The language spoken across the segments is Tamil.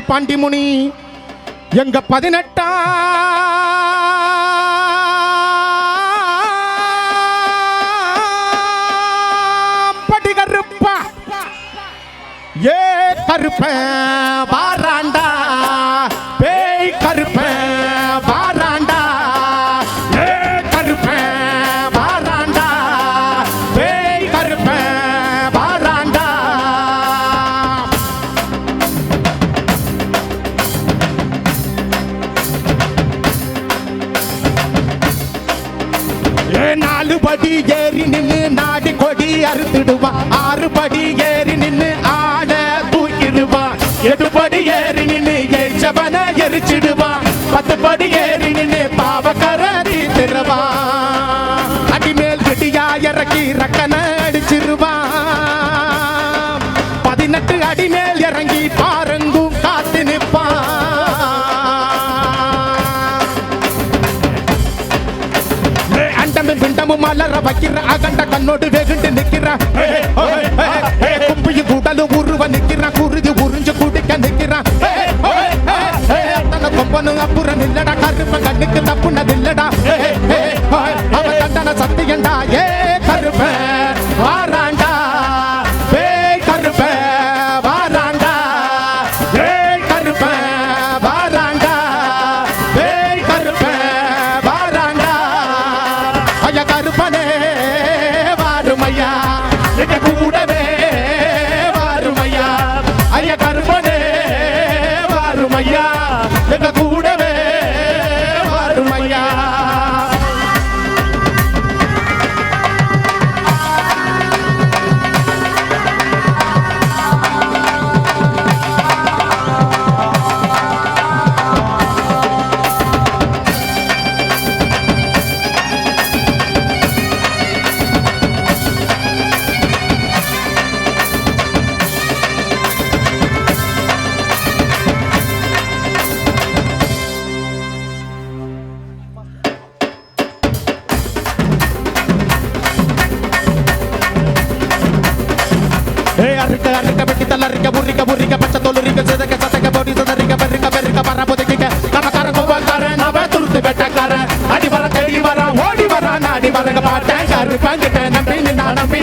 பாண்டிமுனி எங்க 18 படி கருப்பா ஏ கருப்ப வாராண்டா பேய் கருப்ப வாராண்டா ஏ கருப்ப வாராண்டா பேய் கருப்ப வாராண்டா ஏ 4 படி ஏறி நின்னு நாடி கொடி அறுத்துடுவான் 6 படி ஏறி நின்னு ஆட தூக்கிடுவான் 7 படி ஏறி நின்னு எச்சவன எரிச்சிடுவான் 10 படி ஏறி நின்னு பாவக்கரதி திருவான் அடிமேல் வெடியா இறக்கி ரக்கன அடிச்சிருவான் 18 அடிமேல் இறங்கி பாருங்கும் காத்து நிற்பான் பிண்டமும் மலர வைக்கிற அகண்ட கண்ணோடு வெகுண்டு நிற்கிறான் கும்பியும் கூடலு உருவ நிற்கிறான் குருதி உறிஞ்சு குடிக்க நிற்கிறான் தன கொம்பனும் அப்புறம் இல்லடா கருப்ப கண்ணுக்கு தப்புனதில்லடா அவன் கண்டன சத்தியண்டா ஏ கருப்ப வாராண்டா பேய் கருப்ப வாராண்டா ஏய் கருப்ப வாராண்டா பேய் கருப்ப வாராண்டா ஐயா கருப்பனே வாருமையா எங்க கூடவே வாருமையா ஐயா கருப்பனே வாருமையா எங்க கூடவே வாருமையா அறுக்க அறுக்க வெட்டி தள்ளறிக்க புரிக்க புரிக்க பச்சை தொழுறிக்க சிதக்க சதக்க பொடி சதறிக்க பெருக்க பெருக்க வர புதைக்க நமக்கார கோபால்காரன் அவ துருத்து வெட்டக்காரன் அடி வர தேடி வர ஓடி வர நாடி வரங்க பாட்டேன் கருப்பாங்கிட்ட நம்பி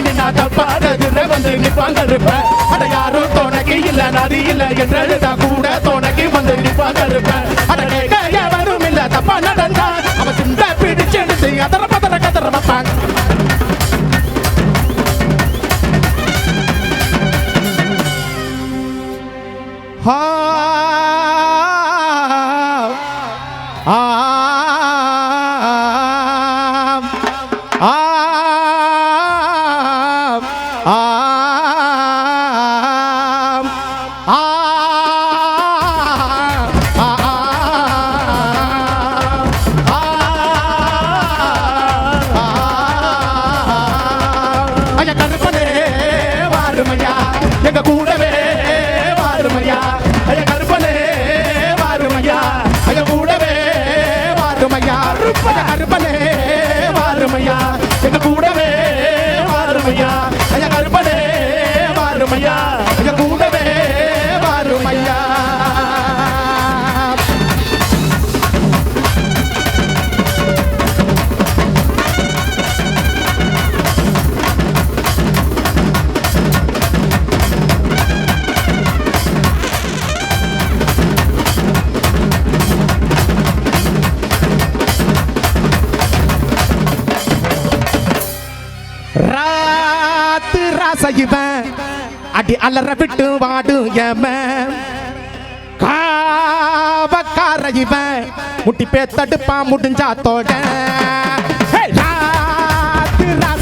நின்னா தப்பாததுல வந்து நிப்பாங்க இருப்பேன் அட யாரும் துணைக்கு இல்ல நதி இல்ல என்றழுதா கூட துணைக்கு வந்து நிப்பாங்க இருப்பேன் அட கேட்க எவரும் இல்ல தப்பா நடந்தா அவன் சிந்த பிடிச்சு எடுத்து அதர பதற கதற வைப்பாங்க எங்க கூடவே வாருமையா ஐயா கருப்பனே வாருமையா ஐயா கூடவே வாருமையா கருப்பனே வாருமையா எங்க கூடவே வாருமையா ஐயா கருப்பனே வாருமையா ஐயா கூடவே வாருமையா செய்வேன் அடி அலற விட்டு வாடும் ஏமன் காவக்கார இவன் முட்டி பேத்தடுப்பா முடிஞ்சா தோட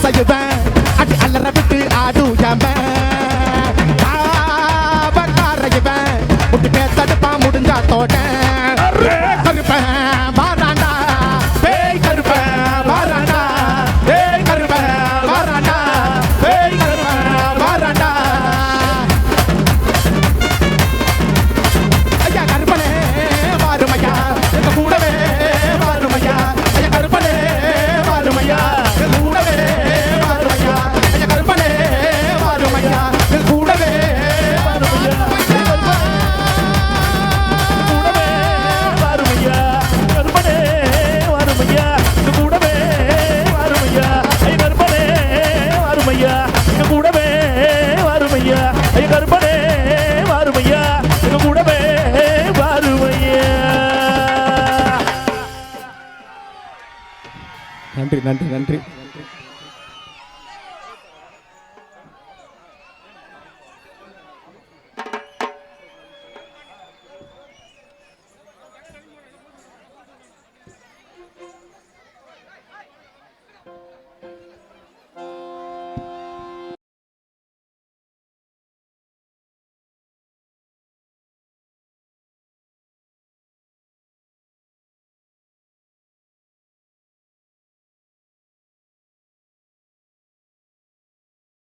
செய்வேன் அடி அலற விட்டு ஆடும் ஏமன் காவக்கார இவன் முட்டி பேத்தடுப்பா முடிஞ்சா தோட கருப்பேன் வாராண்டா பேய் கருப்பேன் வாராண்டா பேய் கருப்பேன் வாராண்டா பேய் கருப்பேன் வாராண்டா நன்றி நன்றி நன்றி